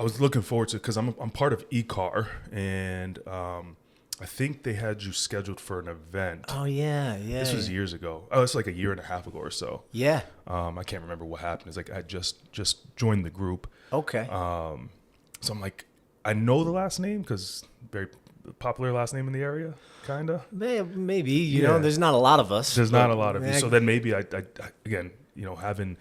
I was looking forward to, because I'm part of eCar, and I think they had you scheduled for an event. Oh yeah, yeah. This was years ago. Oh, it's like a year and a half ago or so. Yeah. I can't remember what happened. It's like I just joined the group. Okay. So I'm like, I know the last name because very popular last name in the area, kind of. Maybe, you know, there's not a lot of us. There's not a lot of you. So then maybe I again, you know, having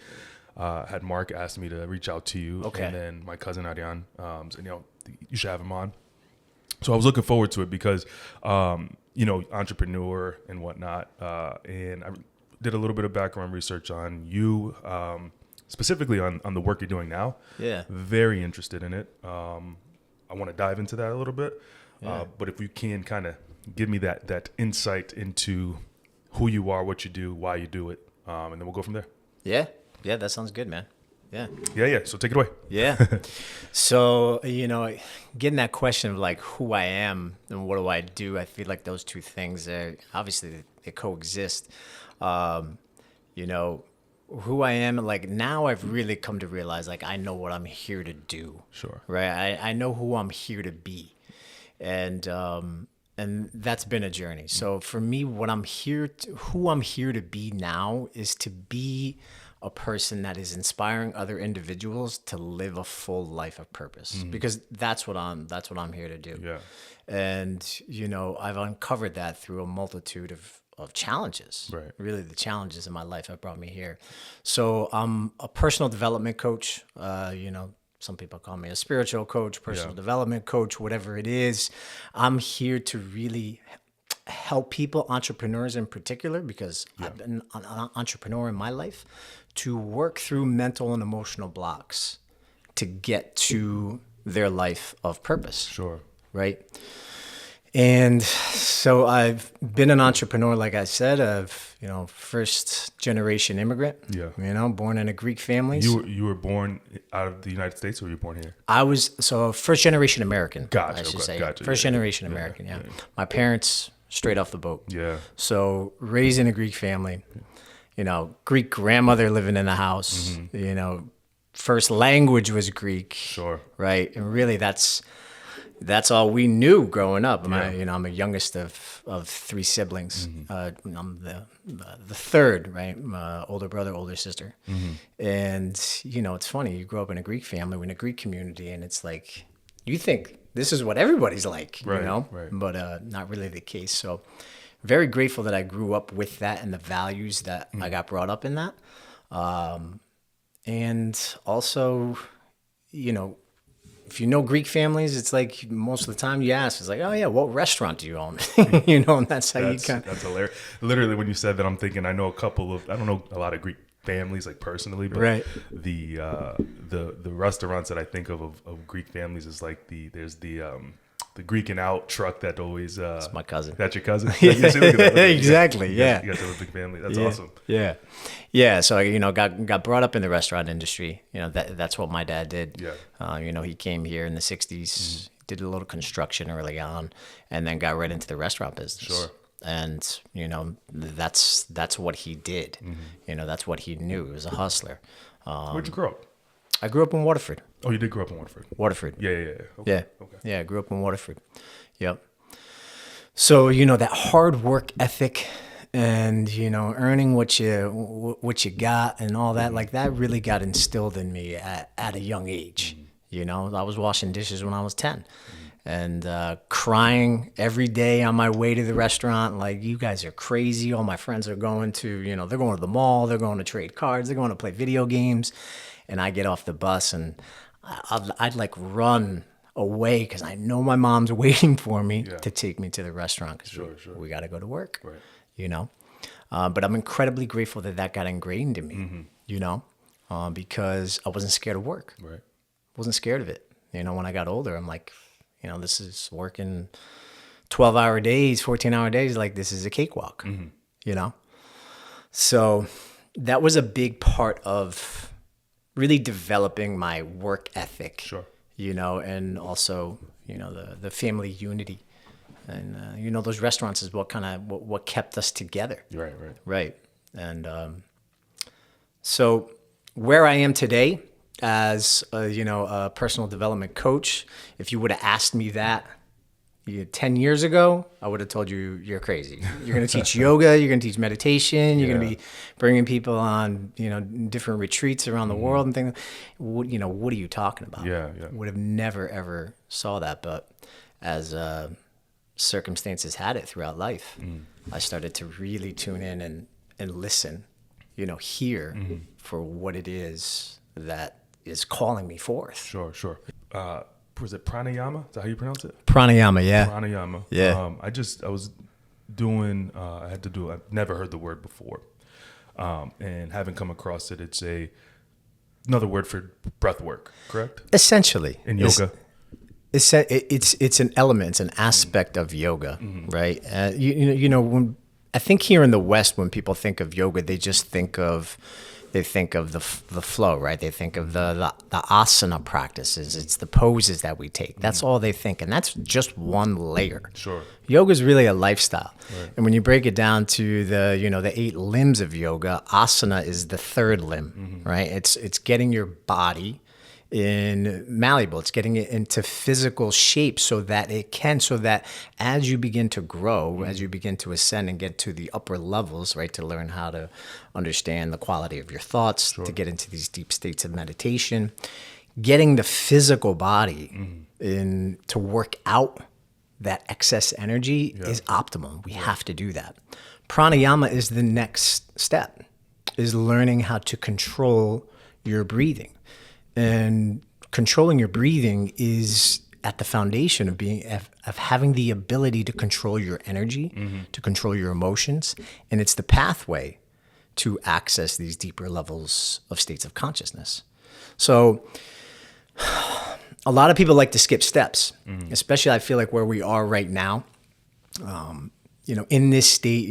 had Mark asked me to reach out to you. Okay. And then my cousin Ariane said, you know, you should have him on. So I was looking forward to it because, you know, entrepreneur and whatnot. And I did a little bit of background research on you, specifically on the work you're doing now. Yeah. Very interested in it. I want to dive into that a little bit. Yeah. But if you can kind of give me that insight into who you are, what you do, why you do it, and then we'll go from there. Yeah. Yeah, that sounds good, man. Yeah. Yeah. So take it away. Yeah. So, you know, getting that question of like who I am and what do I do, I feel like those two things, obviously they coexist. You know, who I am, like now I've really come to realize like I know what I'm here to do. Sure. Right. I know who I'm here to be. And that's been a journey. So for me, who I'm here to be now is to be a person that is inspiring other individuals to live a full life of purpose, because that's what I'm here to do. Yeah. And, you know, I've uncovered that through a multitude of challenges. Right. Really the challenges in my life have brought me here. So I'm a personal development coach. You know, some people call me a spiritual coach, personal development coach, whatever it is. I'm here to really help people, entrepreneurs in particular, because I've been an entrepreneur in my life, to work through mental and emotional blocks to get to their life of purpose. Sure. Right. And so I've been an entrepreneur, like I said, of, you know, first generation immigrant, you know, born in a Greek family. You were born out of the United States, or were you born here? I was, so first generation American, Gotcha. I should say. Gotcha. First generation American, yeah. My parents, straight off the boat. Yeah. So raised in a Greek family, you know, Greek grandmother living in the house, you know, first language was Greek. Sure. Right. And really that's all we knew growing up. I'm a youngest of three siblings. I'm the third, right? Older brother, older sister. And, you know, it's funny. You grow up in a Greek family, in a Greek community, and it's like, you think this is what everybody's like, you know? Right. But not really the case. So very grateful that I grew up with that and the values that I got brought up in that. And also, you know, if you know Greek families, it's like most of the time you ask, it's like, oh yeah, what restaurant do you own? You know, and that's how That's hilarious. Literally, when you said that, I'm thinking I know I don't know a lot of Greek families like personally, but the restaurants that I think of Greek families is like there's the Greek and Out truck that always. It's my cousin. That's your cousin? Yeah. Exactly. Yeah. You guys have a big family. That's awesome. Yeah. Yeah. So, you know, got brought up in the restaurant industry. You know, that's what my dad did. Yeah. You know, he came here in the 60s, did a little construction early on, and then got right into the restaurant business. Sure. And, you know, that's what he did. You know, that's what he knew. He was a hustler. Where'd you grow up? I grew up in Waterford. Oh, you did grow up in Waterford. Waterford. Yeah. Okay. Yeah. Okay. Yeah, I grew up in Waterford. Yep. So, you know, that hard work ethic and, you know, earning what you got and all that, like that really got instilled in me at a young age. You know, I was washing dishes when I was 10 and crying every day on my way to the restaurant. Like, you guys are crazy. All my friends are going to, you know, they're going to the mall. They're going to trade cards. They're going to play video games. And I get off the bus and I'd like run away because I know my mom's waiting for me to take me to the restaurant because we got to go to work, you know. But I'm incredibly grateful that got ingrained in me, you know, because I wasn't scared of work. Right. Wasn't scared of it. You know, when I got older, I'm like, you know, this is working 12-hour days, 14-hour days. Like, this is a cakewalk, you know. So that was a big part of really developing my work ethic, you know, and also, you know, the family unity. And, you know, those restaurants is what kept us together. Right. And so where I am today, as a personal development coach. If you would have asked me that 10 years ago, I would have told you you're crazy. You're going to teach yoga, you're going to teach meditation, you're going to be bringing people on, different retreats around the world and things. What are you talking about? Yeah. Would have never, ever saw that. But as circumstances had it throughout life, I started to really tune in and listen, hear for what it is that is calling me forth. Sure. Was it pranayama? Is that how you pronounce it? Pranayama, yeah. Pranayama. Yeah. I was doing, I've never heard the word before. And haven't come across it. It's another word for breath work, correct? Essentially. In yoga? It's an element, it's an aspect of yoga, right? When I think here in the West, when people think of yoga, they think of the flow, right? They think of the asana practices. It's the poses that we take. That's all they think, and that's just one layer. Sure. Yoga is really a lifestyle, Right. and when you break it down to the 8 limbs of yoga, asana is the third limb, right? It's getting your body malleable. It's getting it into physical shape so that as you begin to grow, as you begin to ascend and get to the upper levels, right, to learn how to understand the quality of your thoughts, to get into these deep states of meditation, getting the physical body to work out that excess energy is optimal. We have to do that. Pranayama is the next step, is learning how to control your breathing. And controlling your breathing is at the foundation of having the ability to control your energy, to control your emotions, and it's the pathway to access these deeper levels of states of consciousness. So a lot of people like to skip steps, especially I feel like where we are right now, in this state,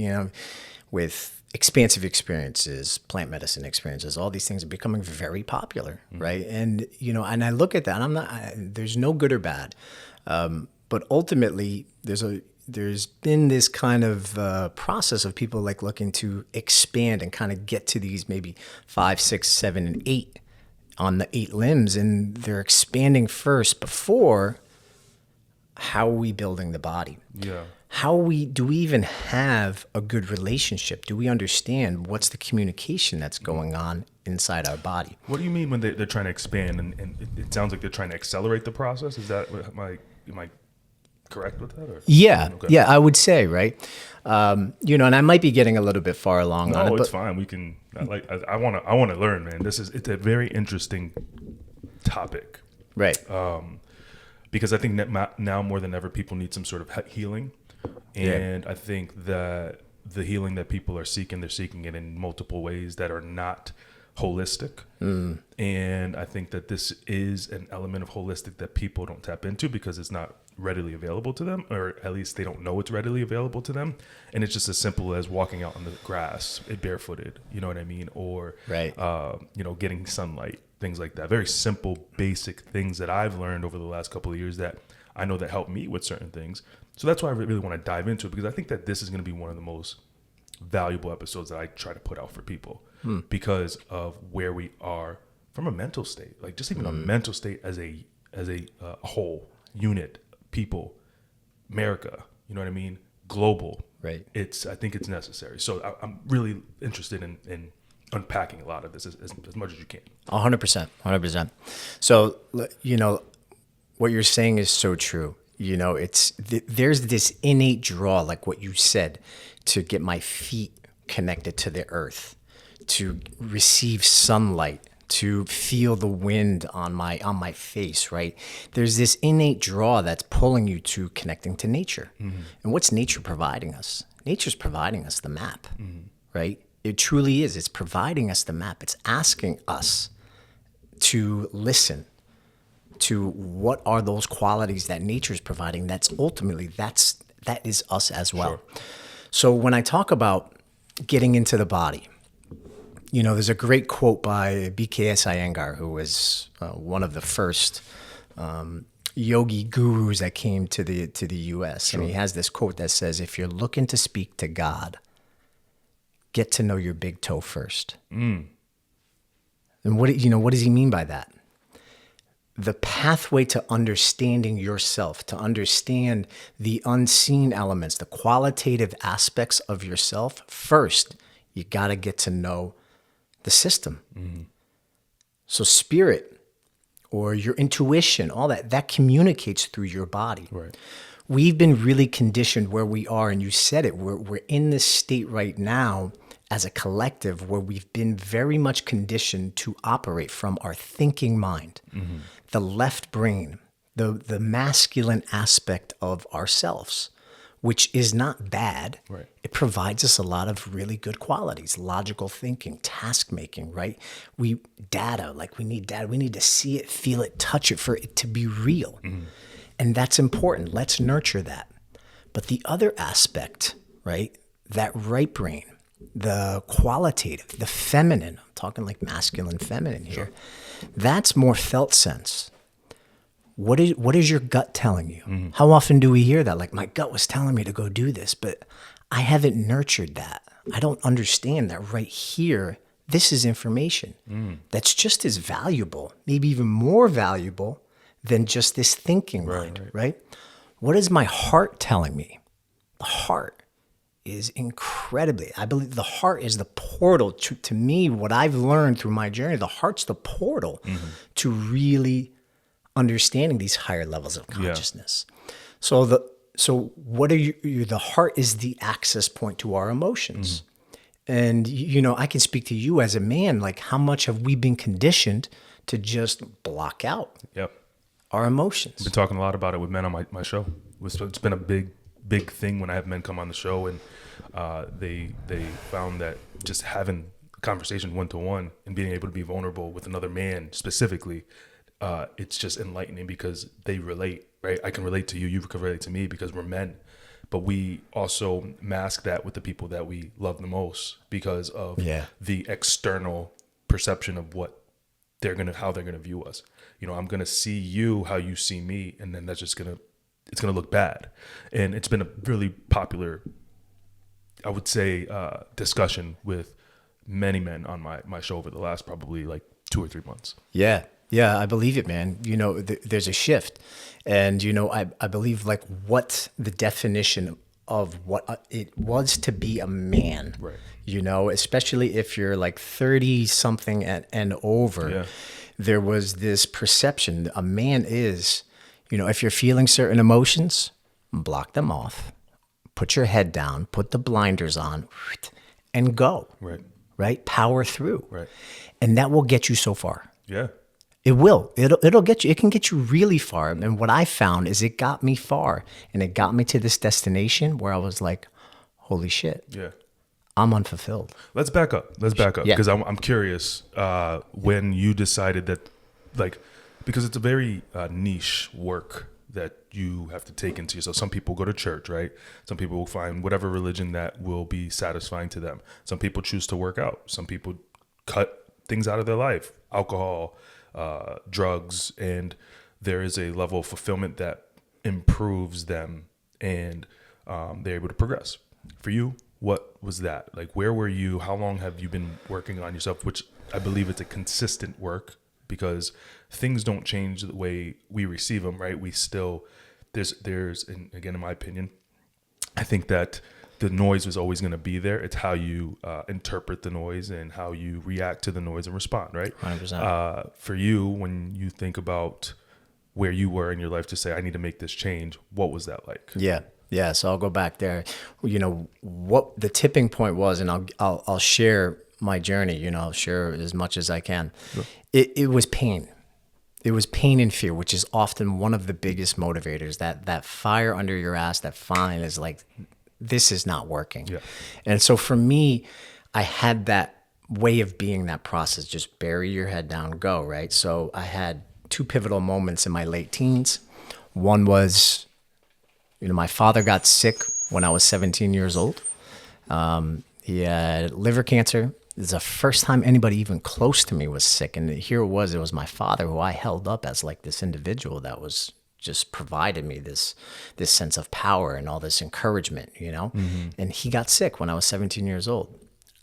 with expansive experiences, plant medicine experiences, all these things are becoming very popular, right? And, and I look at that and there's no good or bad. But ultimately there's been this kind of process of people like looking to expand and kind of get to these maybe 5, 6, 7, and 8 on the 8 limbs. And they're expanding first before how are we building the body? Yeah. Do we even have a good relationship? Do we understand what's the communication that's going on inside our body? What do you mean when they're trying to expand and it sounds like they're trying to accelerate the process? Is that, am I correct with that? Or? Yeah. Okay. Yeah, I would say, right? And I might be getting a little bit far along on it. No, it's fine. We can, I want to learn, man. It's a very interesting topic. Right. Because I think that now more than ever, people need some sort of healing. And I think that the healing that people are seeking, they're seeking it in multiple ways that are not holistic. And I think that this is an element of holistic that people don't tap into because it's not readily available to them, or at least they don't know it's readily available to them. And it's just as simple as walking out on the grass barefooted, you know what I mean? Or, right. Getting sunlight, things like that. Very simple, basic things that I've learned over the last couple of years that I know that help me with certain things. So that's why I really want to dive into it, because I think that this is going to be one of the most valuable episodes that I try to put out for people because of where we are from a mental state, like just even a mental state as a whole unit, people, America, you know what I mean? Global. Right. I think it's necessary. So I'm really interested in unpacking a lot of this as much as you can. 100%. So, what you're saying is so true. There's this innate draw, like what you said, to get my feet connected to the earth, to receive sunlight, to feel the wind on my face, right? There's this innate draw that's pulling you to connecting to nature. And what's nature providing us? Nature's providing us the map, right? It truly is. It's providing us the map. It's asking us to listen to what are those qualities that nature is providing. That is us as well. Sure. So when I talk about getting into the body, there's a great quote by BKS Iyengar, who was one of the first yogi gurus that came to the U.S. Sure. And he has this quote that says, "If you're looking to speak to God, get to know your big toe first." And what does he mean by that? the pathway to understanding yourself, to understand the unseen elements, the qualitative aspects of yourself, first, you got to get to know the system. Mm-hmm. So spirit or your intuition, all that communicates through your body. Right. We've been really conditioned where we are, and you said it, we're in this state right now as a collective where we've been very much conditioned to operate from our thinking mind, the left brain, the masculine aspect of ourselves, which is not bad. Right. It provides us a lot of really good qualities, logical thinking, task making, right? We need data. We need to see it, feel it, touch it for it to be real. Mm-hmm. And that's important. Let's nurture that. But the other aspect, right, that right brain, the qualitative, the feminine, I'm talking like masculine, feminine here, sure. That's more felt sense. What is your gut telling you? Mm-hmm. How often do we hear that? Like, my gut was telling me to go do this, but I haven't nurtured that. I don't understand that right here. This is information that's just as valuable, maybe even more valuable than just this thinking mind, right? What is my heart telling me? The heart is incredibly, I believe the heart is the portal to me, what I've learned through my journey, the heart's the portal to really understanding these higher levels of consciousness. Yeah. So what are you, the heart is the access point to our emotions. And, I can speak to you as a man, like how much have we been conditioned to just block out our emotions? I've been talking a lot about it with men on my show. It's been a big thing when I have men come on the show, and they found that just having a conversation one-to-one and being able to be vulnerable with another man specifically, it's just enlightening because they relate, right? I can relate to you, you can relate to me because we're men, but we also mask that with the people that we love the most because of the external perception of what how they're gonna view us. I'm gonna see you how you see me, and then that's just it's gonna look bad. And it's been a really popular, I would say, discussion with many men on my show over the last probably like 2 or 3 months. Yeah, I believe it, man. There's a shift, and I believe like what the definition of what it was to be a man, right? Especially if you're like 30 something and over, there was this perception a man is, if you're feeling certain emotions, block them off, put your head down, put the blinders on, and go. Right? Power through. Right. And that will get you so far. Yeah. It will. It'll get you. It can get you really far. And what I found is it got me far, and it got me to this destination where I was like, "Holy shit! Yeah, I'm unfulfilled." Let's back up because I'm curious when you decided that, because it's a very niche work that you have to take into yourself. Some people go to church, right? Some people will find whatever religion that will be satisfying to them. Some people choose to work out. Some people cut things out of their life, alcohol, drugs, and there is a level of fulfillment that improves them, and they're able to progress. For you, what was that? Like, where were you? How long have you been working on yourself? Which I believe it's a consistent work, because things don't change the way we receive them, right? We still, there's, and again, in my opinion, I think that the noise is always going to be there. It's how you interpret the noise and how you react to the noise and respond, right? 100%. For you, when you think about where you were in your life to say, I need to make this change, what was that like? Yeah. So I'll go back there. What the tipping point was, and I'll share my journey. I'll share as much as I can. Sure. It was pain. It was pain and fear, which is often one of the biggest motivators. That fire under your ass, that fine is like, this is not working. Yeah. And so for me, I had that way of being that process, just bury your head down, go, right? So I had 2 pivotal moments in my late teens. One was, my father got sick when I was 17 years old. He had liver cancer. It was the first time anybody even close to me was sick. And here it was my father who I held up as like this individual that was just provided me this sense of power and all this encouragement, Mm-hmm. And he got sick when I was 17 years old.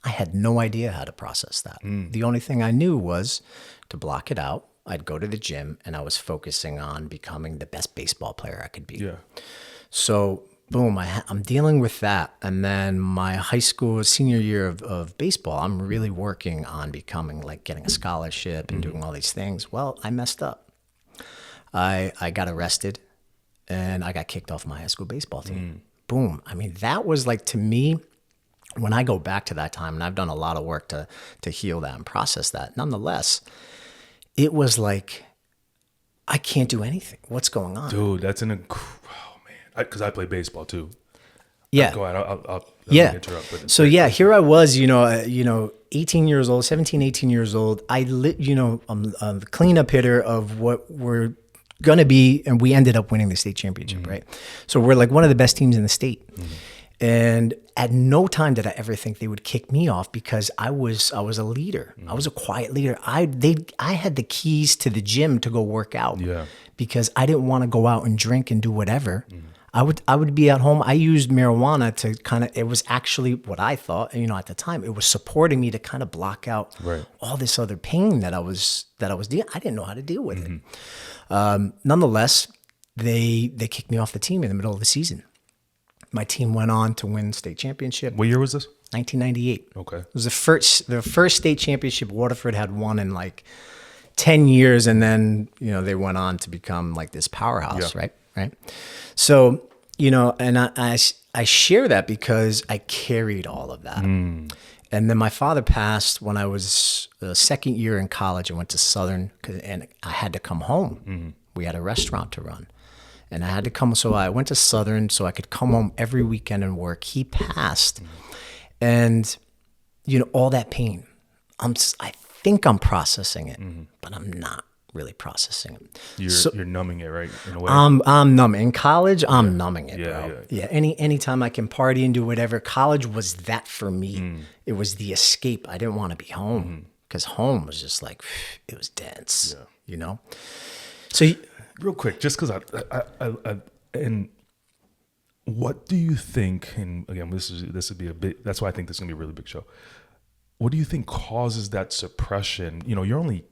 I had no idea how to process that. The only thing I knew was to block it out, I'd go to the gym and I was focusing on becoming the best baseball player I could be. Yeah. So boom, I'm dealing with that. And then my high school senior year of baseball, I'm really working on becoming like getting a scholarship and doing all these things. Well, I messed up. I got arrested and I got kicked off my high school baseball team. Boom. I mean, that was like, to me, when I go back to that time, and I've done a lot of work to heal that and process that, nonetheless, it was like, I can't do anything. What's going on? Dude, that's oh man, because I play baseball too. Yeah. Go ahead. I'll Yeah. interrupt. But So yeah, here I was, 18 years old, 17, 18 years old. I'm the cleanup hitter of what we're going to be. And we ended up winning the state championship, right? So we're like one of the best teams in the state. And at no time did I ever think they would kick me off, because I was a leader. I was a quiet leader. I had the keys to the gym to go work out, because I didn't want to go out and drink and do whatever. I would be at home. I used marijuana to it was actually what I thought, at the time, it was supporting me to kind of block out all this other pain that I was dealing. I didn't know how to deal with it. Nonetheless, they kicked me off the team in the middle of the season. My team went on to win state championship. what year was this? 1998. Okay. It was the first state championship Waterford had won in like 10 years. And then, they went on to become like this powerhouse, right? So, and I share that because I carried all of that. And then my father passed when I was the second year in college. I went to Southern, and I had to come home. We had a restaurant to run. And I had to come, so I went to Southern so I could come home every weekend and work. He passed. And, all that pain, I think I'm processing it, but I'm not really processing it. You're numbing it, right? In a way. I'm numbing. In college, I'm numbing it, Yeah, bro. Yeah. Anytime I can party and do whatever, college was that for me. It was the escape. I didn't want to be home, because home was just like, it was dense, So Real quick, just because and what do you think? And again, this would be a bit. That's why I think this is gonna be a really big show. What do you think causes that suppression? You're only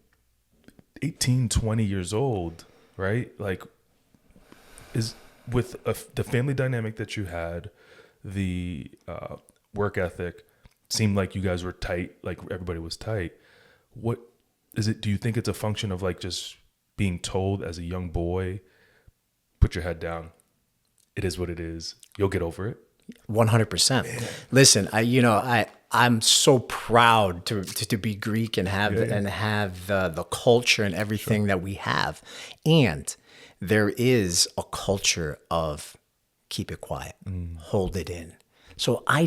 18, 20 years old, right? Like, is with the family dynamic that you had, the work ethic, seemed like you guys were tight, like everybody was tight. What is it? Do you think it's a function of like just being told as a young boy, put your head down, it is what it is, you'll get over it? 100%. Listen, I'm so proud to be Greek and have the culture and everything that we have. And there is a culture of keep it quiet, hold it in. So I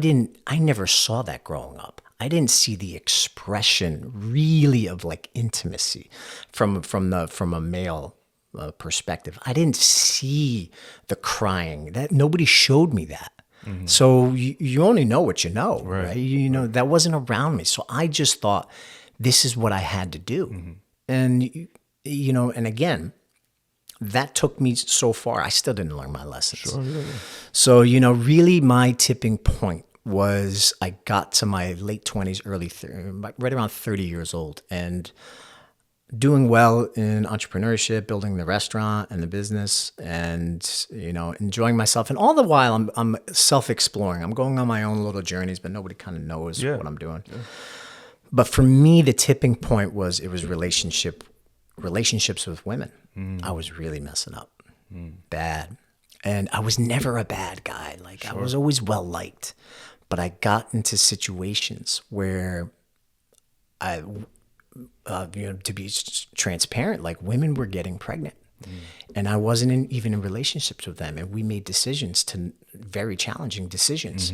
never saw that growing up. I didn't see the expression really of like intimacy from a male perspective. I didn't see the crying. That nobody showed me that. So you only know what you know, right? That wasn't around me. So I just thought this is what I had to do. And and again, that took me so far. I still didn't learn my lessons. Sure, yeah. So, really my tipping point was I got to my late 20s, early 30s, right around 30 years old, and doing well in entrepreneurship, building the restaurant and the business, and, enjoying myself. And all the while I'm self-exploring. I'm going on my own little journeys, but nobody kind of knows what I'm doing. Yeah. But for me, the tipping point was relationships with women. I was really messing up bad. And I was never a bad guy. Like I was always well liked, but I got into situations where to be transparent, like women were getting pregnant and I wasn't even in relationships with them. And we made decisions, very challenging decisions.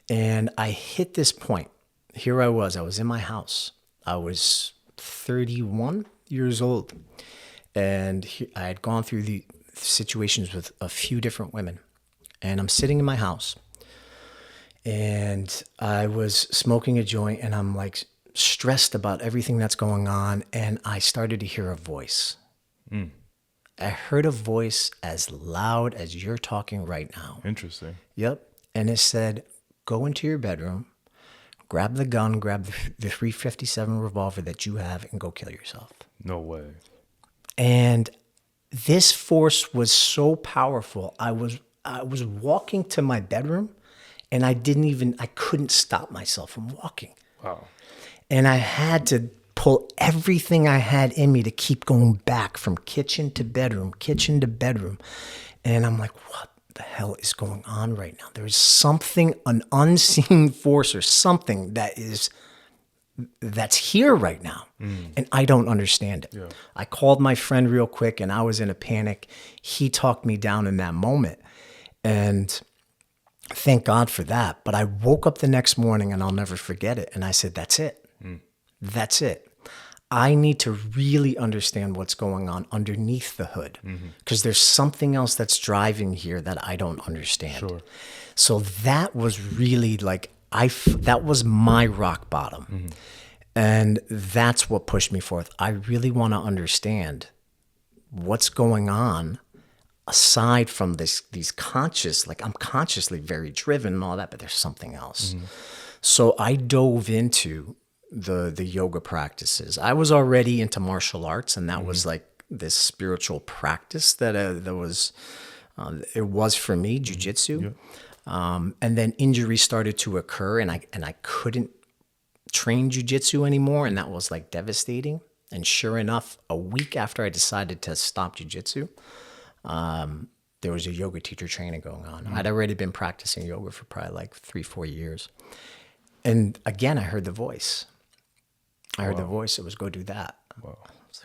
And I hit this point. Here I was in my house. I was 31 years old. And I had gone through the situations with a few different women. And I'm sitting in my house. And I was smoking a joint. And I'm like stressed about everything that's going on. And I started to hear a voice. I heard a voice as loud as you're talking right now. Interesting. Yep. And it said, go into your bedroom, grab the gun, grab the 357 revolver that you have, and go kill yourself. No way. And this force was so powerful. I was walking to my bedroom, and I couldn't stop myself from walking. Wow. And I had to pull everything I had in me to keep going back from kitchen to bedroom. And I'm like, what the hell is going on right now? There is something, an unseen force or something that's here right now. And I don't understand it. Yeah. I called my friend real quick, and I was in a panic. He talked me down in that moment. And thank God for that. But I woke up the next morning, and I'll never forget it. And I said, that's it. That's it. I need to really understand what's going on underneath the hood, because there's something else that's driving here that I don't understand. Sure. So that was really like, that was my rock bottom. And that's what pushed me forth. I really want to understand what's going on aside from these conscious, like I'm consciously very driven and all that, but there's something else. So I dove into the yoga practices. I was already into martial arts, and that was like this spiritual practice that it was for me, jujitsu. And then injuries started to occur, and I couldn't train jujitsu anymore, and that was like devastating. And sure enough, a week after I decided to stop jujitsu, there was a yoga teacher training going on. I'd already been practicing yoga for probably like 3-4 years. And again, I heard the voice. The voice. It was, go do that. Wow. I was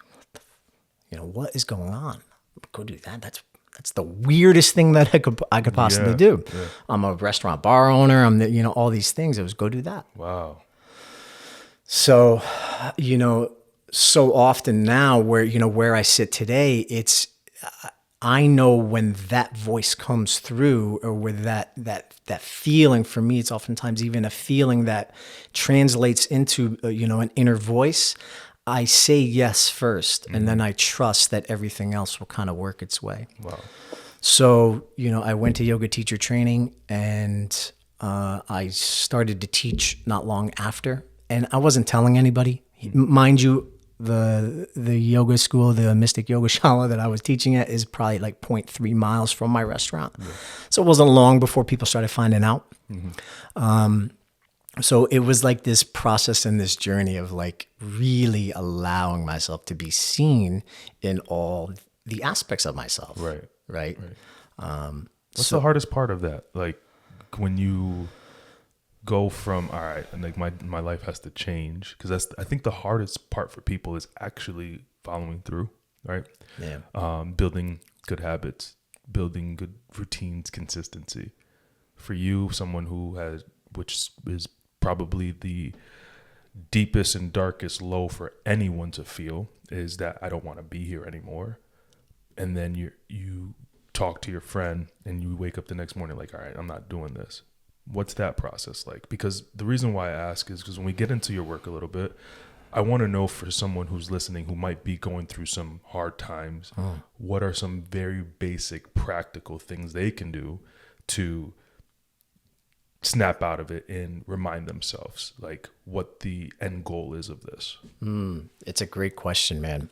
like, what is going on? Go do that. That's the weirdest thing that I could possibly do. Yeah. I'm a restaurant bar owner. I'm all these things. It was, go do that. Wow. So, so often now where I sit today, I know when that voice comes through, or with that feeling. For me, it's oftentimes even a feeling that translates into an inner voice. I say yes first, and then I trust that everything else will kind of work its way. Wow. So I went to yoga teacher training, and I started to teach not long after, and I wasn't telling anybody, mind you. The yoga school, the Mystic Yoga Shala that I was teaching at, is probably like 0.3 miles from my restaurant. Yeah. So it wasn't long before people started finding out. So it was like this process and this journey of like really allowing myself to be seen in all the aspects of myself. Right. What's the hardest part of that? Like when you go from, all right, and like my life has to change, because I think the hardest part for people is actually following through, right? Yeah. Building good habits, building good routines, consistency. For you, someone which is probably the deepest and darkest low for anyone to feel, is that I don't want to be here anymore. And then you talk to your friend, and you wake up the next morning like, all right, I'm not doing this. What's that process like? Because the reason why I ask is because when we get into your work a little bit, I want to know, for someone who's listening who might be going through some hard times, what are some very basic practical things they can do to snap out of it and remind themselves like what the end goal is of this? It's a great question, man.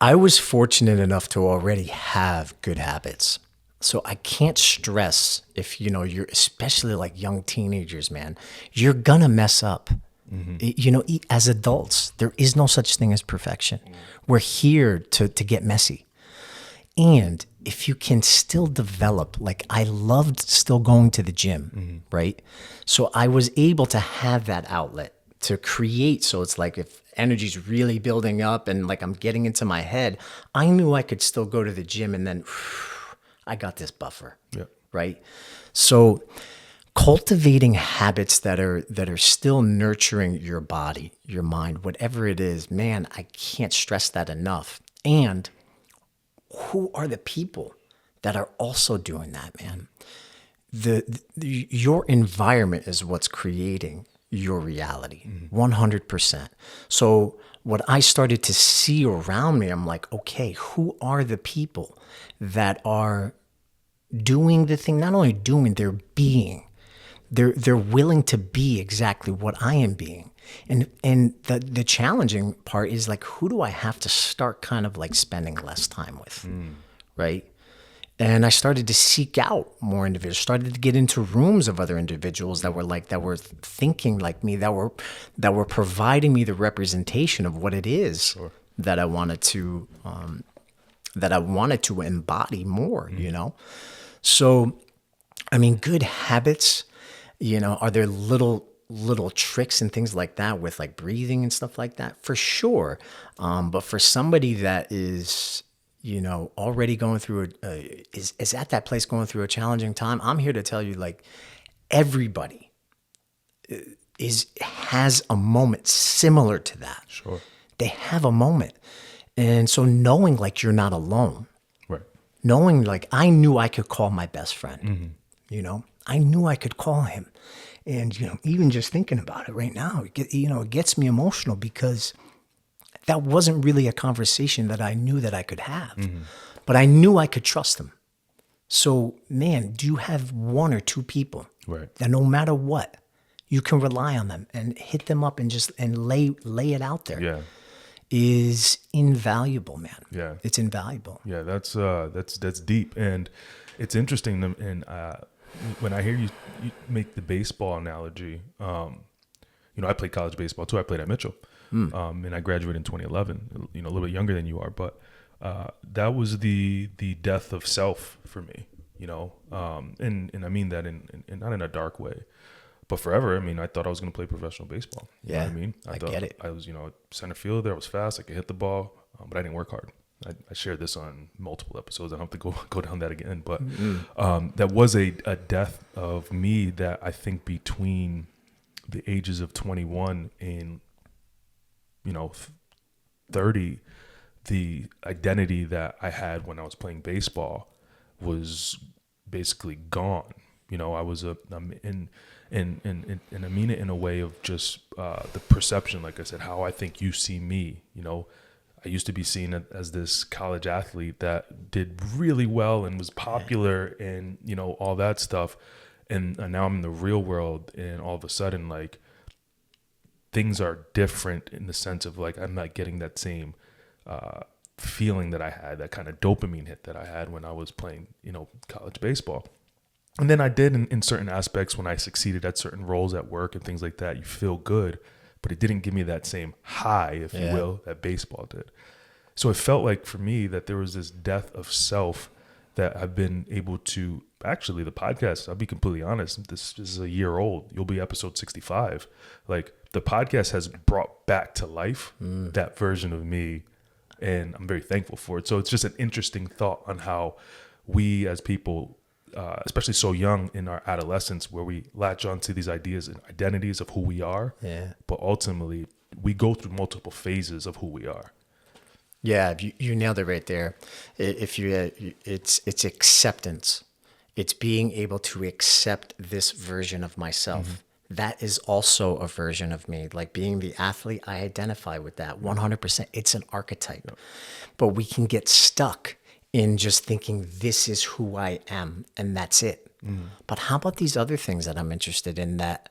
I was fortunate enough to already have good habits. So I can't stress, if you're especially like young teenagers, man, you're gonna mess up. As adults, there is no such thing as perfection. We're here to get messy. And if you can still develop, like I loved still going to the gym, right? So I was able to have that outlet to create. So it's like if energy's really building up and like I'm getting into my head, I knew I could still go to the gym, and then I got this buffer, right? So cultivating habits that are still nurturing your body, your mind, whatever it is, man, I can't stress that enough. And who are the people that are also doing that, man? Your environment is what's creating your reality, 100%. So what I started to see around me, I'm like, okay, who are the people that are doing the thing? Not only doing, they're being. They're willing to be exactly what I am being. And the challenging part is like, who do I have to start kind of like spending less time with, right? And I started to seek out more individuals, started to get into rooms of other individuals that were thinking like me, that were providing me the representation of what it is that I wanted to embody more, you know? So, I mean, good habits, you know, are there little tricks and things like that with like breathing and stuff like that? For sure. But for somebody that is, you know, already going through is at that place going through a challenging time, I'm here to tell you, like, everybody has a moment similar to that. Sure. They have a moment. And so knowing like you're not alone, Right. knowing like I knew I could call my best friend, you know, I knew I could call him. And, you know, even just thinking about it right now, it gets me emotional because that wasn't really a conversation that I knew that I could have, but I knew I could trust him. So, man, do you have one or two people that no matter what, you can rely on them and hit them up and just lay it out there? Yeah. Is invaluable, man. Yeah. It's invaluable. Yeah, that's deep, and it's interesting. And when I hear you make the baseball analogy, you know, I played college baseball too. I played at Mitchell, and I graduated in 2011. You know, a little bit younger than you are, but that was the death of self for me. You know, and I mean that in not in a dark way. But forever, I mean, I thought I was going to play professional baseball. You know what I mean? I thought get it. I was, you know, center fielder. I was fast. I could hit the ball, but I didn't work hard. I shared this on multiple episodes. I don't have to go down that again. But that was a death of me that I think between the ages of 21 and, you know, 30, the identity that I had when I was playing baseball was basically gone. You know, I was and I mean it in a way of just the perception, like I said, how I think you see me. You know, I used to be seen as this college athlete that did really well and was popular and, you know, all that stuff. And now I'm in the real world, and all of a sudden, like, things are different in the sense of, like, I'm not getting that same feeling that I had, that kind of dopamine hit that I had when I was playing, you know, college baseball. And then I did in certain aspects when I succeeded at certain roles at work and things like that. You feel good, but it didn't give me that same high, if you will, that baseball did. So it felt like for me that there was this death of self that I've been able to, actually the podcast, I'll be completely honest, this is a year old. You'll be episode 65. Like, the podcast has brought back to life that version of me, and I'm very thankful for it. So it's just an interesting thought on how we as people, especially so young in our adolescence, where we latch onto these ideas and identities of who we are, but ultimately we go through multiple phases of who we are. Yeah, you nailed it right there. It's acceptance. It's being able to accept this version of myself. That is also a version of me. Like, being the athlete, I identify with that 100%. It's an archetype. But we can get stuck in just thinking this is who I am and that's it. But how about these other things that I'm interested in that,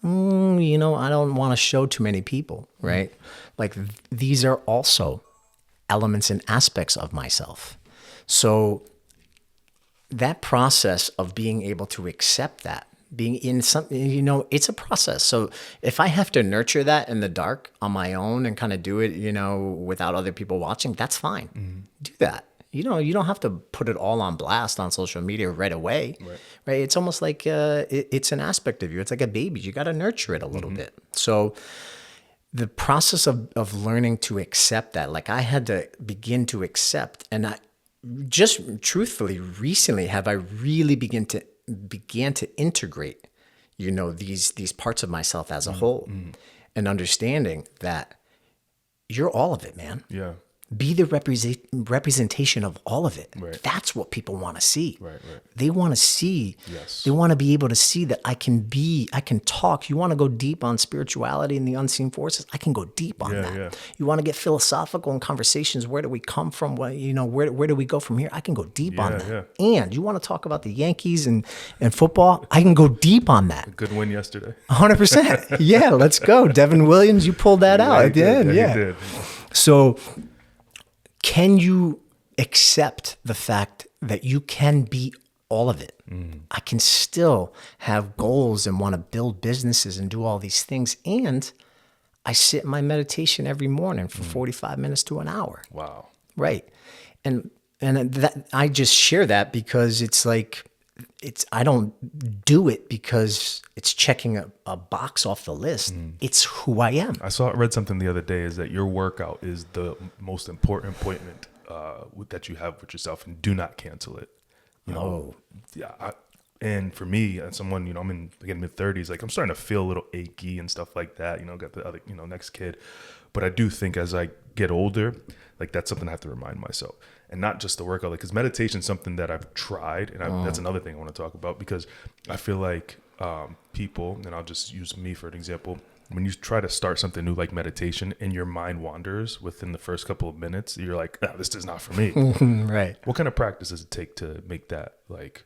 you know, I don't want to show too many people, right? Like, these are also elements and aspects of myself. So that process of being able to accept that, being in something, you know, it's a process. So if I have to nurture that in the dark on my own and kind of do it, you know, without other people watching, that's fine. Do that. You know, you don't have to put it all on blast on social media right away, right? It's almost like it's an aspect of you. It's like a baby. You got to nurture it a little bit. So the process of learning to accept that, like, I had to begin to accept, and I just truthfully recently have I really began to integrate, you know, these parts of myself as a whole, and understanding that you're all of it, man. Yeah. Be the representation of all of it. Right. That's what people want to see. Right. They want to see, Yes. they want to be able to see that I can talk. You want to go deep on spirituality and the unseen forces? I can go deep on that. Yeah. You want to get philosophical in conversations? Where do we come from? Where do we go from here? I can go deep on that. Yeah. And you want to talk about the Yankees and football? I can go deep on that. Good win yesterday. 100%. Yeah, let's go. Devin Williams, you pulled that out at the end. Yeah, he did. So can you accept the fact that you can be all of it? I can still have goals and want to build businesses and do all these things. And I sit in my meditation every morning for 45 minutes to an hour. Wow. Right. And that I just share that because it's like, I don't do it because it's checking a box off the list. It's who I am. I read something the other day is that your workout is the most important appointment that you have with yourself, and do not cancel it. Yeah. And for me, as someone, I'm in again mid-30s, like I'm starting to feel a little achy and stuff like that. Got the other, next kid, but I do think as I get older, like that's something I have to remind myself. And not just the workout, because meditation is something that I've tried, and that's another thing I want to talk about, because I feel like people, and I'll just use me for an example, when you try to start something new like meditation and your mind wanders within the first couple of minutes, you're like, this is not for me. Right. What kind of practice does it take to make that like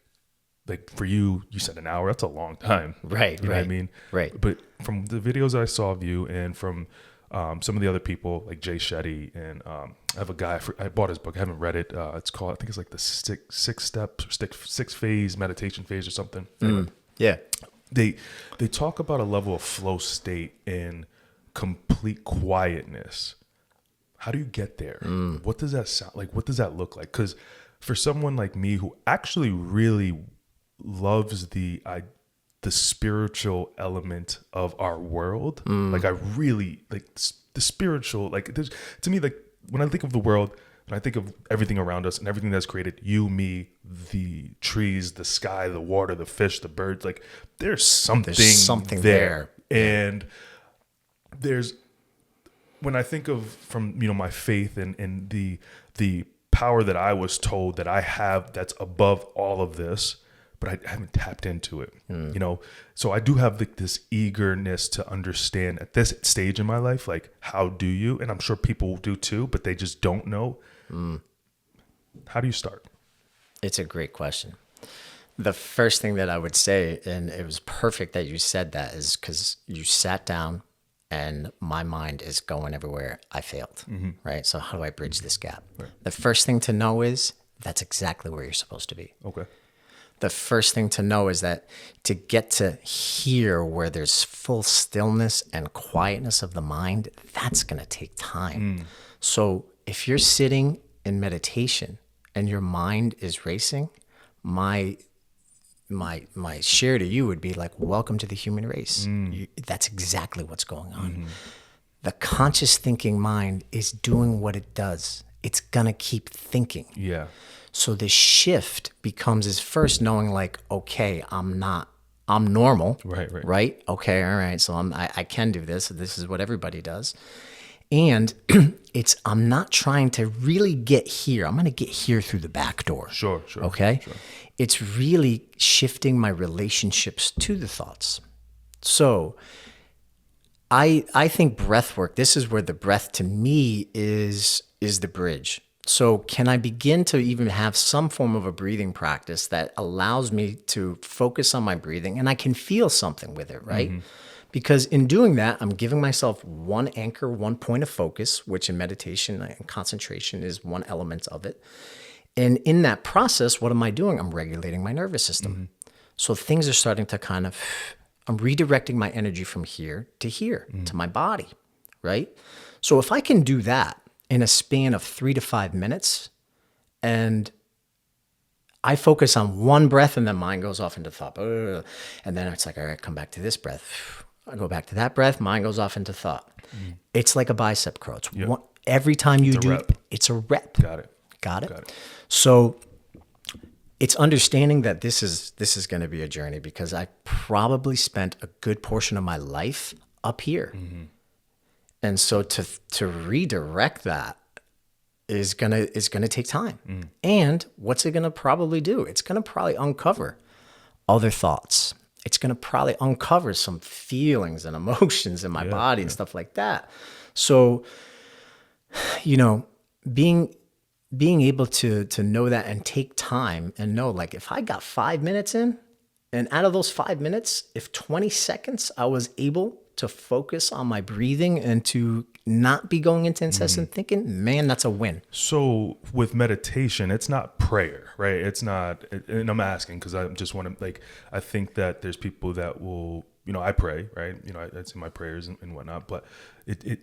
for you said an hour, that's a long time. Right. You know what I mean? Right. But from the videos I saw of you and from some of the other people like Jay Shetty, and I have a guy, I bought his book, I haven't read it. It's called, I think it's like the six phase meditation phase or something. Anyway, Yeah. They talk about a level of flow state in complete quietness. How do you get there? What does that sound like? What does that look like? Because for someone like me who actually really loves the spiritual element of our world, like I really like the spiritual, like there's, to me, like when I think of the world, when I think of everything around us and everything that's created, you, me, the trees, the sky, the water, the fish, the birds, like there's something there. And there's, when I think of from, my faith and the power that I was told that I have that's above all of this, but I haven't tapped into it, So I do have this eagerness to understand at this stage in my life, like, how do you, and I'm sure people do too, but they just don't know. How do you start? It's a great question. The first thing that I would say, and it was perfect that you said that, is because you sat down and my mind is going everywhere. I failed, right? So how do I bridge this gap? Right. The first thing to know is that's exactly where you're supposed to be. Okay. The first thing to know is that to get to here where there's full stillness and quietness of the mind, that's going to take time. So if you're sitting in meditation and your mind is racing, my share to you would be like, welcome to the human race. That's exactly what's going on. The conscious thinking mind is doing what it does. It's going to keep thinking. Yeah. So the shift becomes is first knowing like, okay, I'm normal. Right. Okay. All right. So I can do this. This is what everybody does. And I'm not trying to really get here. I'm going to get here through the back door. Sure. Okay. Sure. It's really shifting my relationships to the thoughts. So I think breathwork, this is where the breath to me is the bridge. So can I begin to even have some form of a breathing practice that allows me to focus on my breathing and I can feel something with it, right? Because in doing that, I'm giving myself one anchor, one point of focus, which in meditation and concentration is one element of it. And in that process, what am I doing? I'm regulating my nervous system. So things are starting to I'm redirecting my energy from here to my body, right? So if I can do that in a span of 3 to 5 minutes, and I focus on one breath and then mind goes off into thought. And then it's like, all right, come back to this breath. I go back to that breath, mind goes off into thought. It's like a bicep curl. Every time you do, it's a rep. Got it? So it's understanding that this is going to be a journey because I probably spent a good portion of my life up here. And so to redirect that is gonna take time. And what's it gonna probably do? It's gonna probably uncover other thoughts. It's gonna probably uncover some feelings and emotions in my body and stuff like that. So, you know, being able to know that and take time and know, like, if I got 5 minutes in, and out of those 5 minutes, if 20 seconds I was able to focus on my breathing and to not be going into incessant thinking, man, that's a win. So with meditation, it's not prayer, right? It's not, and I'm asking because I just want to, like, I think that there's people that will, you know, I pray, right? You know, that's in my prayers and whatnot, but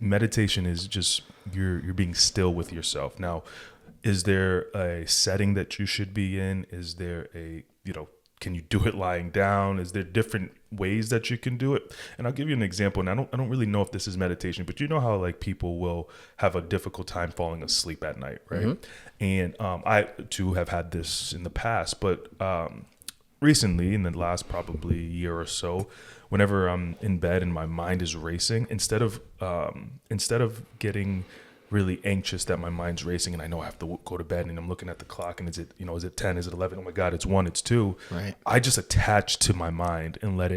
meditation is just, you're being still with yourself. Now, is there a setting that you should be in? Is there a, you know, can you do it lying down? Is there different ways that you can do it? And I'll give you an example. And I don't really know if this is meditation, but you know how, like, people will have a difficult time falling asleep at night, right? And I too have had this in the past, but recently, in the last probably year or so, whenever I'm in bed and my mind is racing, instead of getting really anxious that my mind's racing and I know I have to go to bed and I'm looking at the clock and is it 10, is it 11? Oh my God, it's 1, it's 2. Right. I just attach to my mind and let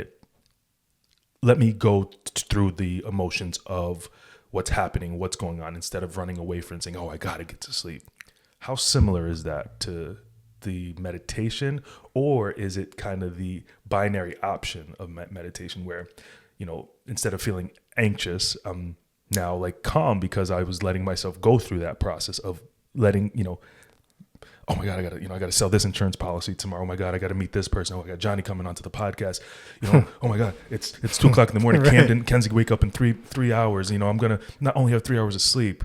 me go through the emotions of what's happening, what's going on, instead of running away from saying, oh, I got to get to sleep. How similar is that to the meditation, or is it kind of the binary option of meditation where, you know, instead of feeling anxious, I'm now like calm because I was letting myself go through that process of letting, you know, oh my God, I gotta sell this insurance policy tomorrow. Oh my God, I gotta meet this person. Oh, I got Johnny coming onto the podcast. You know, oh my God, it's 2:00 in the morning. Right. Ken's gonna wake up in three hours. You know, I'm gonna not only have 3 hours of sleep,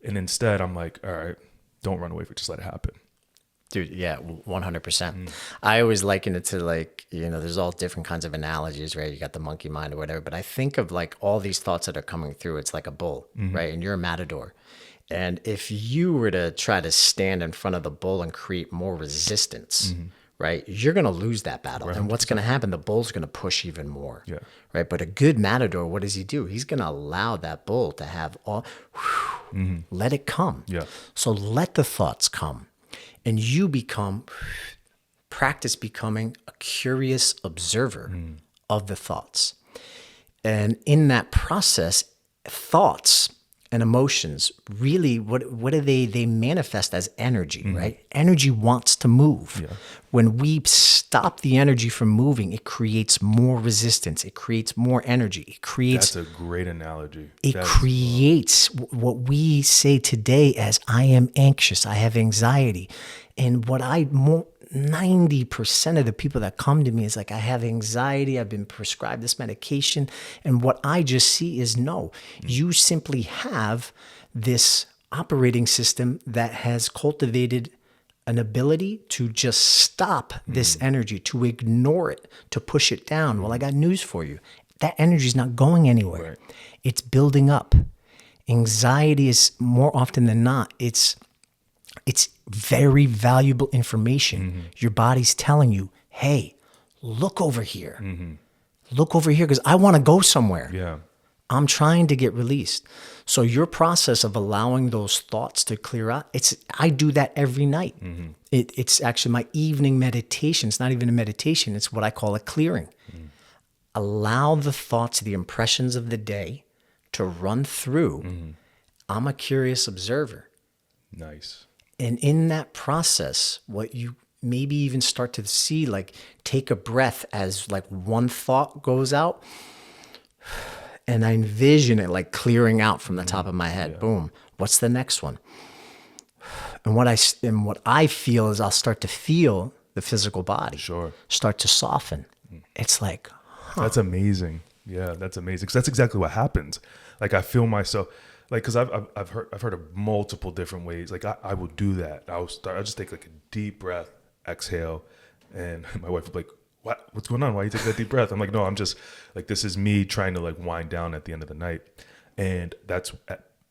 and instead I'm like, all right, don't run away from it, just let it happen. Dude, yeah, 100%. I always liken it to, like, you know, there's all different kinds of analogies, right? You got the monkey mind or whatever, but I think of, like, all these thoughts that are coming through. It's like a bull, right? And you're a matador. And if you were to try to stand in front of the bull and create more resistance, right, you're going to lose that battle. And what's going to happen? The bull's going to push even more, right? But a good matador, what does he do? He's going to allow that bull to have all, let it come. Yeah. So let the thoughts come. And you practice becoming a curious observer of the thoughts. And in that process, thoughts and emotions, really, what do they manifest as energy, right? Energy wants to move. Yeah. When we stop the energy from moving, it creates more resistance. It creates more energy. It creates... That's a great analogy. It creates what we say today as, I am anxious, I have anxiety. And 90% of the people that come to me is like, I have anxiety, I've been prescribed this medication. And what I just see is, no, you simply have this operating system that has cultivated an ability to just stop this energy, to ignore it, to push it down. Well, I got news for you. That energy is not going anywhere. Right. It's building up. Anxiety is, more often than not, it's very valuable information. Your body's telling you, hey, look over here. Look over here because I want to go somewhere. Yeah. I'm trying to get released. So your process of allowing those thoughts to clear out, I do that every night. It's actually my evening meditation. It's not even a meditation. It's what I call a clearing. Allow the thoughts, the impressions of the day to run through. I'm a curious observer. Nice. And in that process, what you maybe even start to see, like, take a breath as, like, one thought goes out, and I envision it like clearing out from the top of my head. Yeah. Boom. What's the next one? And what I feel is I'll start to feel the physical body start to soften. It's like, That's amazing. Yeah, that's amazing. Because that's exactly what happens. Like, I feel myself, like, because I've heard of multiple different ways. Like, I will do that. I'll just take like a deep breath, exhale, and my wife will be like, what's going on? Why are you taking that deep breath? I'm like, no, I'm just like, this is me trying to, like, wind down at the end of the night. And that's,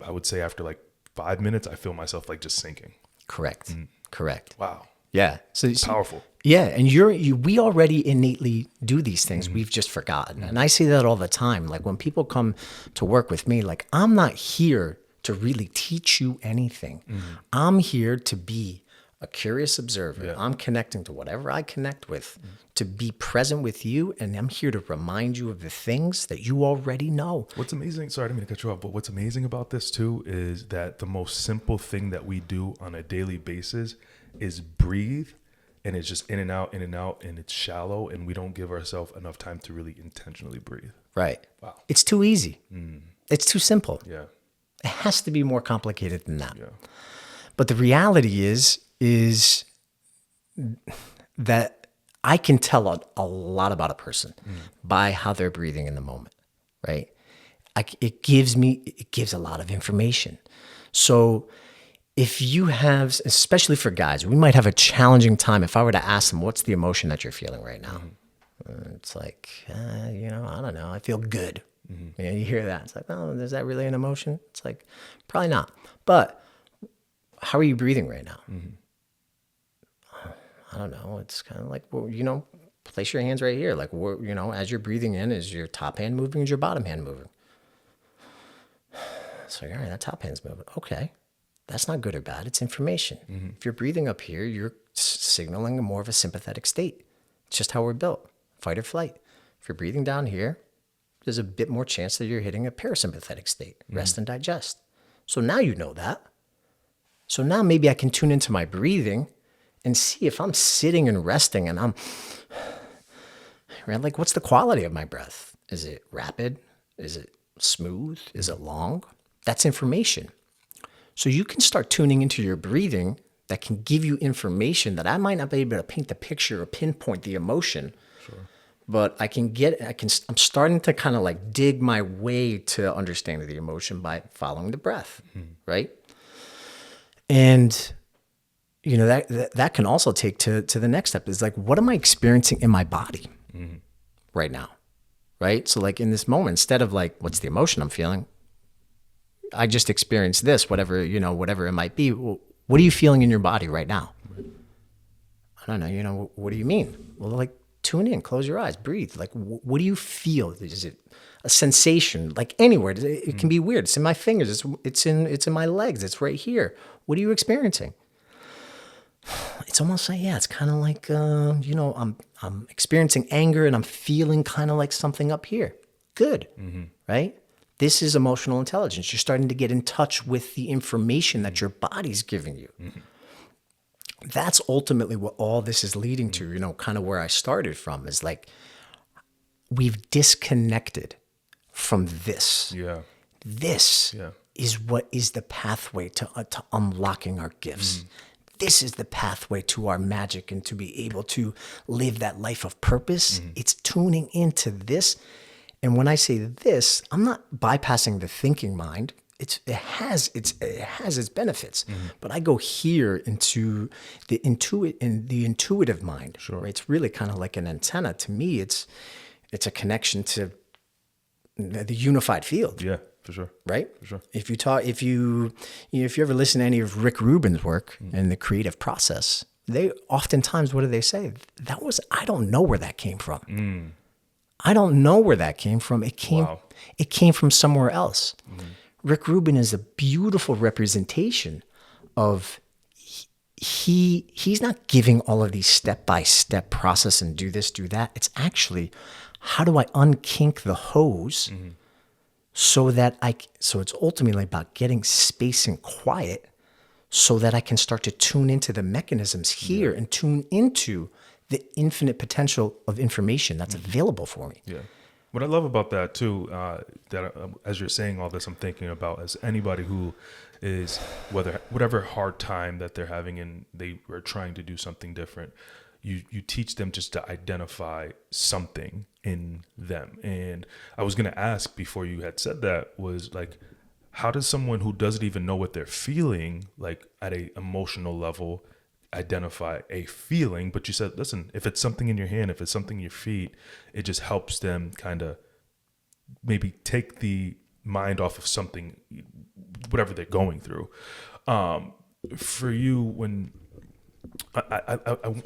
I would say, after like 5 minutes, I feel myself, like, just sinking. Correct. Correct. Wow. Yeah. So powerful. Yeah. And we already innately do these things. We've just forgotten. And I see that all the time. Like, when people come to work with me, like, I'm not here to really teach you anything. I'm here to be a curious observer. Yeah. I'm connecting to whatever I connect with, to be present with you, and I'm here to remind you of the things that you already know. What's amazing, sorry, I didn't mean to cut you off, but what's amazing about this too is that the most simple thing that we do on a daily basis is breathe, and it's just in and out, and it's shallow, and we don't give ourselves enough time to really intentionally breathe. Right. Wow. It's too easy. It's too simple. Yeah. It has to be more complicated than that. Yeah. But the reality is that I can tell a lot about a person by how they're breathing in the moment, right? It gives a lot of information. So if you have, especially for guys, we might have a challenging time. If I were to ask them, what's the emotion that you're feeling right now? It's like, I don't know. I feel good. You hear that. It's like, oh, is that really an emotion? It's like, probably not. But how are you breathing right now? I don't know. It's kind of like, well, place your hands right here. Like, as you're breathing in, is your top hand moving? Is your bottom hand moving? It's like, all right, that top hand's moving. Okay. That's not good or bad. It's information. If you're breathing up here, you're signaling more of a sympathetic state. It's just how we're built. Fight or flight. If you're breathing down here, there's a bit more chance that you're hitting a parasympathetic state. Rest and digest. So now you know that. So now maybe I can tune into my breathing and see if I'm sitting and resting and I'm, right, like, what's the quality of my breath? Is it rapid? Is it smooth? Is it long? That's information. So you can start tuning into your breathing that can give you information that I might not be able to paint the picture or pinpoint the emotion. Sure. But I'm starting to kind of like dig my way to understanding the emotion by following the breath, right? And that can also take to the next step is like, what am I experiencing in my body right now? Right. So like in this moment, instead of like, what's the emotion I'm feeling? I just experienced this, whatever it might be. Well, what are you feeling in your body right now? I don't know. What do you mean? Well, like, tune in, close your eyes, breathe. Like, what do you feel? Is it a sensation? Like anywhere? It can be weird. It's in my fingers. It's in my legs. It's right here. What are you experiencing? It's almost like, it's kind of like, I'm experiencing anger and I'm feeling kind of like something up here. Good, right? This is emotional intelligence. You're starting to get in touch with the information that your body's giving you. That's ultimately what all this is leading to, kind of where I started from is like, we've disconnected from this. Yeah. This is what is the pathway to unlocking our gifts. This is the pathway to our magic and to be able to live that life of purpose. It's tuning into this. And when I say this, I'm not bypassing the thinking mind. It has its benefits, but I go here into the intuitive mind. Sure. Right? It's really kind of like an antenna. To me, it's a connection to the unified field. Yeah, for sure. Right? For sure. If you ever listen to any of Rick Rubin's work and the creative process, they oftentimes, what do they say? I don't know where that came from. I don't know where that came from. It came from somewhere else. Rick Rubin is a beautiful representation of he's not giving all of these step-by-step process and do this, do that. It's actually, how do I unkink the hose so it's ultimately about getting space and quiet so that I can start to tune into the mechanisms here and tune into the infinite potential of information that's available for me. Yeah. What I love about that too, as you're saying all this, I'm thinking about as anybody who is, whatever hard time that they're having and they are trying to do something different, you teach them just to identify something in them. And I was going to ask before you had said that was like, how does someone who doesn't even know what they're feeling, like at a emotional level, identify a feeling? But you said, listen, if it's something in your hand, if it's something in your feet, it just helps them kind of maybe take the mind off of something, whatever they're going through. For you, when I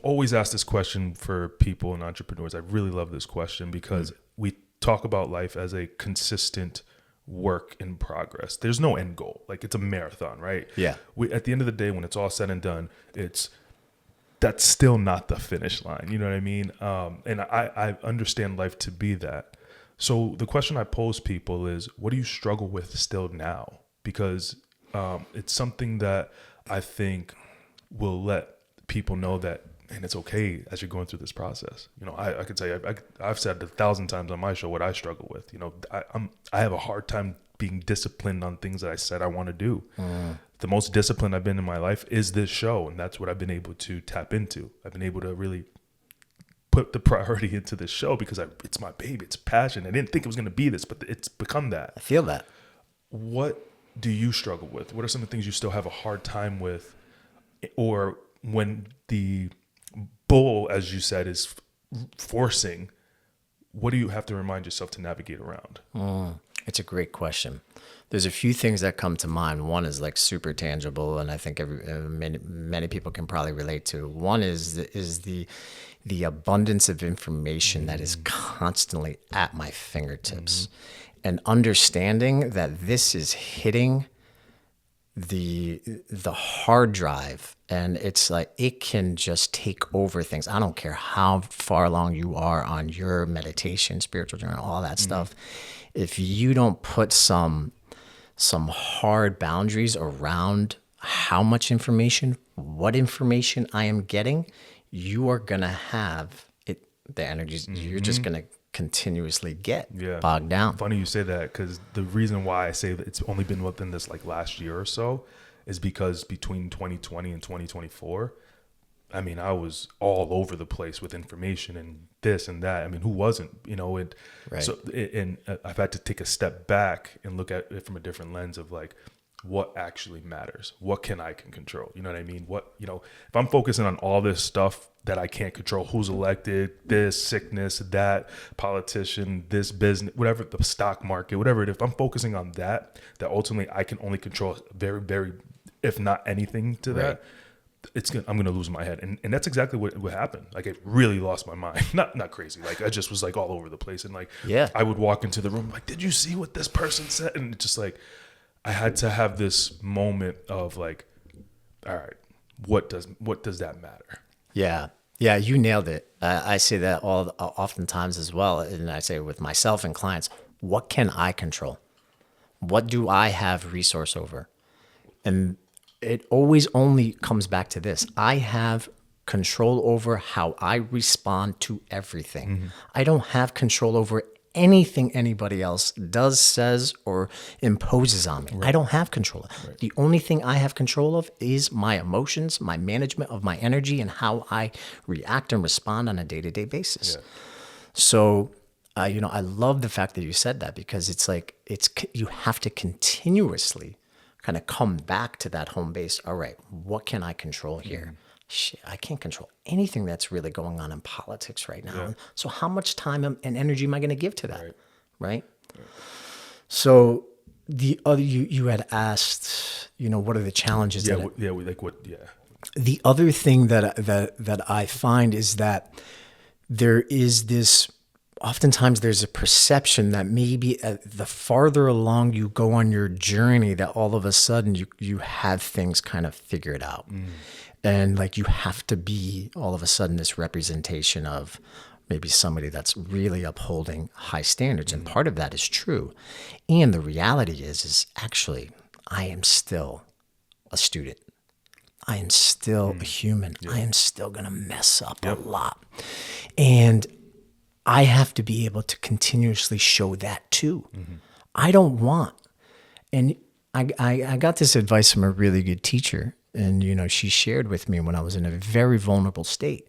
always ask this question for people and entrepreneurs, I really love this question because we talk about life as a consistent work in progress. There's no end goal. Like, it's a marathon, right? Yeah. At the end of the day, when it's all said and done, that's still not the finish line. You know what I mean? And I understand life to be that. So the question I pose people is, what do you struggle with still now? Because it's something that I think will let people know that, and it's okay as you're going through this process. You know, I could say I've said 1,000 times on my show what I struggle with. You know, I have a hard time being disciplined on things that I said I want to do. The most disciplined I've been in my life is this show, and that's what I've been able to tap into. I've been able to really put the priority into this show because it's my baby, it's passion. I didn't think it was going to be this, but it's become that. I feel that. What do you struggle with? What are some of the things you still have a hard time with? Or when the bull, as you said, is forcing, what do you have to remind yourself to navigate around? It's a great question. There's a few things that come to mind. One is like super tangible, and I think many people can probably relate to. One is the abundance of information that is constantly at my fingertips, and understanding that this is hitting the hard drive, and it's like it can just take over things. I don't care how far along you are on your meditation, spiritual journey, all that stuff. If you don't put some hard boundaries around how much information, what information I am getting, you are gonna have it. The energies you're just gonna continuously get bogged down. Funny you say that, because the reason why I say that it's only been within this like last year or so is because between 2020 and 2024, I mean, I was all over the place with information and this and that. I mean, who wasn't, you know? And so, and I've had to take a step back and look at it from a different lens of like, what actually matters? What can control? You know what I mean? What, you know, if I'm focusing on all this stuff that I can't control, who's elected, this sickness, that politician, this business, whatever, the stock market, whatever it is, if I'm focusing on that ultimately I can only control very, very, if not anything to that, I'm gonna lose my head, and that's exactly what happened. Like, I really lost my mind. Not crazy. Like, I just was like all over the place, and like I would walk into the room like, did you see what this person said? And it's just like I had to have this moment of like, all right, what does that matter? Yeah, you nailed it. I say that oftentimes as well, and I say with myself and clients, what can I control? What do I have resource over? And it always only comes back to this. I have control over how I respond to everything. I don't have control over anything anybody else does, says, or imposes on me. I don't have control. The only thing I have control of is my emotions, my management of my energy, and how I react and respond on a day-to-day basis. So, I love the fact that you said that, because it's like, you have to continuously kind of come back to that home base. All right, what can I control here? Shit, I can't control anything that's really going on in politics right now. So how much time and energy am I going to give to that? Right? So the other, you had asked, what are the challenges? The other thing that I find is that there is this, oftentimes there's a perception that maybe the farther along you go on your journey, that all of a sudden you have things kind of figured out. And like, you have to be all of a sudden this representation of maybe somebody that's really upholding high standards. And part of that is true. And the reality is actually, I am still a student. I am still a human. I am still going to mess up a lot. And I have to be able to continuously show that too. I don't want, and I got this advice from a really good teacher, and she shared with me when I was in a very vulnerable state.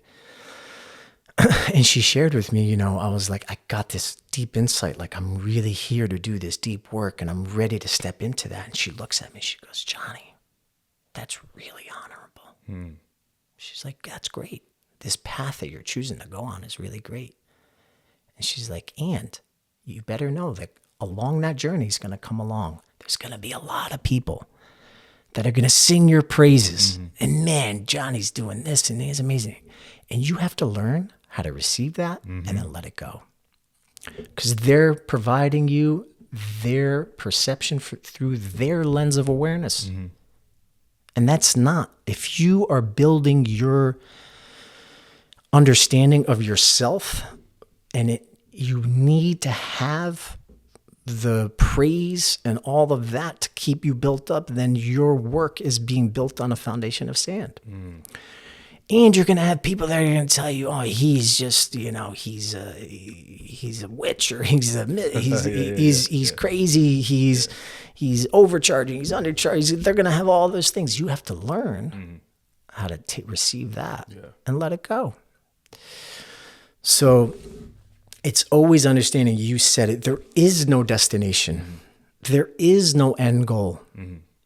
And she shared with me, I was like, I got this deep insight, like I'm really here to do this deep work and I'm ready to step into that. And she looks at me, she goes, Johnny, that's really honorable. She's like, that's great. This path that you're choosing to go on is really great. And she's like, and you better know that along that journey is going to come along, there's going to be a lot of people that are going to sing your praises. And man, Johnny's doing this and he's amazing. And you have to learn how to receive that and then let it go. Because they're providing you their perception through their lens of awareness. And that's not, if you are building your understanding of yourself and you need to have the praise and all of that to keep you built up, then your work is being built on a foundation of sand. And you're going to have people that are going to tell you, oh, he's just, he's a witch, or he's crazy. He's overcharging. He's undercharging. They're going to have all those things. You have to learn how to receive that and let it go. So it's always understanding, you said it, there is no destination. There is no end goal.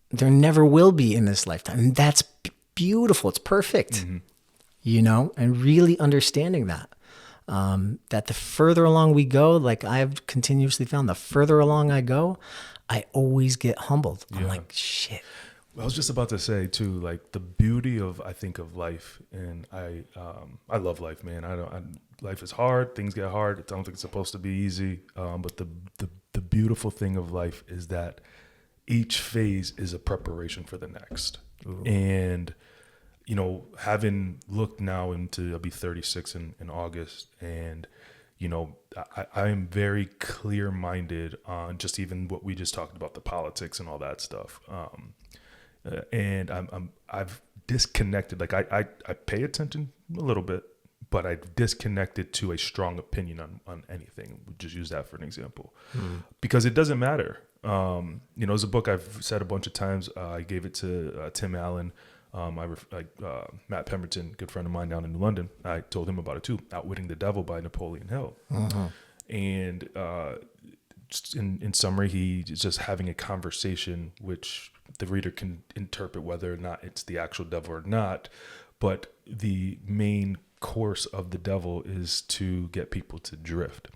There never will be in this lifetime. And that's beautiful. It's perfect, and really understanding that. That the further along we go, like I've continuously found, the further along I go, I always get humbled. I'm like, shit. I was just about to say too, like the beauty of, I think, of life, and I love life, man. Life is hard. Things get hard. I don't think it's supposed to be easy. But the beautiful thing of life is that each phase is a preparation for the next. Ooh. And, having looked now into, I'll be 36 in August, and, I am very clear-minded on just even what we just talked about, the politics and all that stuff. And I've disconnected. Like I pay attention a little bit, but I've disconnected to a strong opinion on anything. We'll just use that for an example, because it doesn't matter. There's a book I've said a bunch of times. I gave it to Tim Allen. Matt Pemberton, good friend of mine down in New London. I told him about it too. Outwitting the Devil by Napoleon Hill. And just in summary, he is just having a conversation which the reader can interpret whether or not it's the actual devil or not. But the main course of the devil is to get people to drift.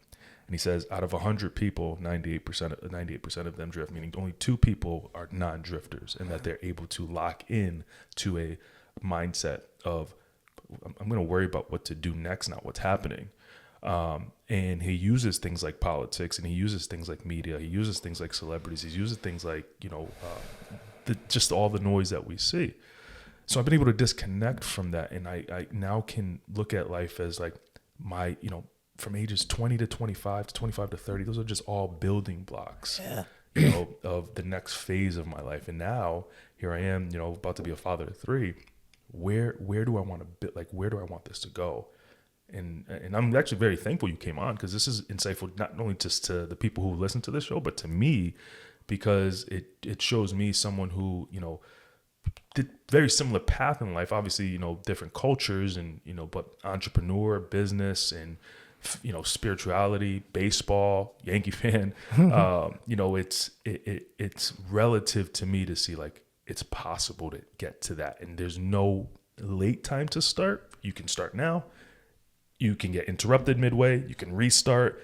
And he says, out of 100 people, 98% of them drift, meaning only 2 people are non-drifters, and that they're able to lock in to a mindset of, I'm going to worry about what to do next, not what's happening. And he uses things like politics, and he uses things like media. He uses things like celebrities. He uses things like, just all the noise that we see. So I've been able to disconnect from that. And I now can look at life as like my, from ages 20 to 25 to 25 to 30, those are just all building blocks, of the next phase of my life. And now here I am, about to be a father of 3. Where do I want to build? Like, where do I want this to go? And I'm actually very thankful you came on, because this is insightful, not only just to the people who listen to this show, but to me, because it shows me someone who, did very similar path in life, obviously, different cultures and, but entrepreneur, business, and, spirituality, baseball, Yankee fan, it's relative to me to see like, it's possible to get to that. And there's no late time to start. You can start now. You can get interrupted midway. You can restart.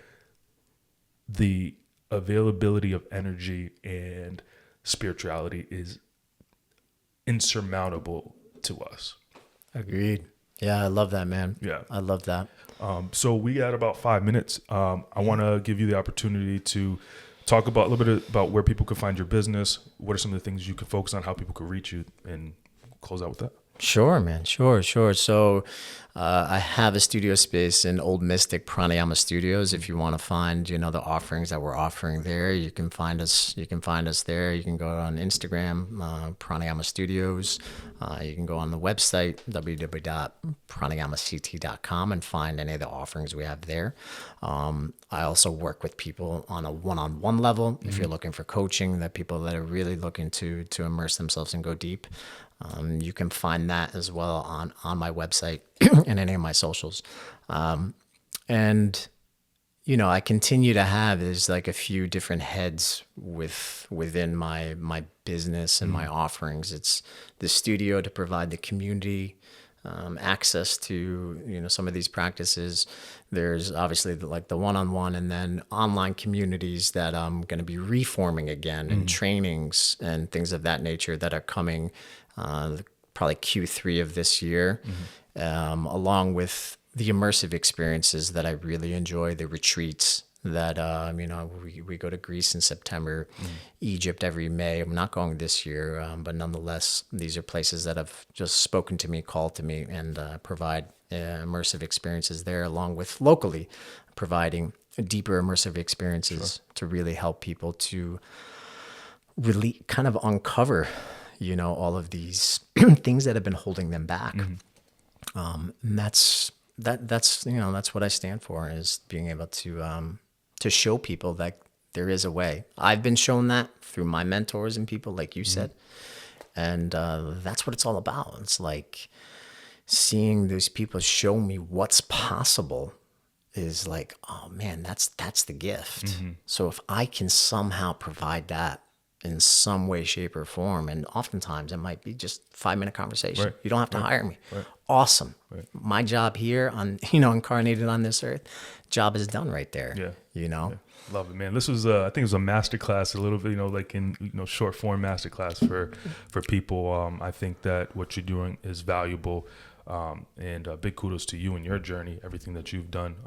The availability of energy and spirituality is insurmountable to us. Agreed. Yeah, I love that, man. Yeah. I love that. So we got about 5 minutes. I want to give you the opportunity to talk about a little bit about where people can find your business. What are some of the things you can focus on, how people can reach you, and close out with that. Sure, man. Sure. So I have a studio space in Old Mystic Pranayama Studios. If you want to find, the offerings that we're offering there, you can find us there. You can go on Instagram, Pranayama Studios. You can go on the website, www.pranayamact.com, and find any of the offerings we have there. I also work with people on a one-on-one level. If you're looking for coaching, that people that are really looking to immerse themselves and go deep. You can find that as well on my website and any of my socials. And, I continue to have, there's like a few different heads within my business and my offerings. It's the studio to provide the community access to, some of these practices. There's obviously the one-on-one, and then online communities that I'm going to be reforming again, and trainings and things of that nature that are coming probably Q3 of this year, along with the immersive experiences that I really enjoy, the retreats that, we go to Greece in September, Egypt every May. I'm not going this year, but nonetheless, these are places that have just spoken to me, called to me, and provide immersive experiences there, along with locally providing deeper immersive experiences to really help people to really kind of uncover, all of these things that have been holding them back. And that's what I stand for, is being able to show people that there is a way. I've been shown that through my mentors and people, like you said. And that's what it's all about. It's like seeing those people show me what's possible is like, oh man, that's the gift. So if I can somehow provide that in some way, shape, or form, and oftentimes it might be just 5-minute conversation. Right. You don't have to hire me. Right. Awesome. Right. My job here incarnated on this earth, job is done right there. Yeah. Yeah. Love it, man. This was, I think it was a masterclass, a little bit, like in, short form masterclass for people. I think that what you're doing is valuable. And big kudos to you and your journey, everything that you've done.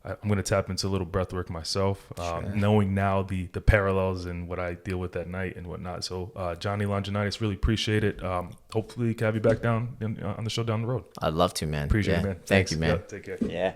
I'm going to tap into a little breathwork myself, knowing now the parallels and what I deal with at night and whatnot. So Johnny Longinidis, really appreciate it. Hopefully can have you back down on the show down the road. I'd love to, man. Appreciate it, man. Thank you, man. Take care. Yeah.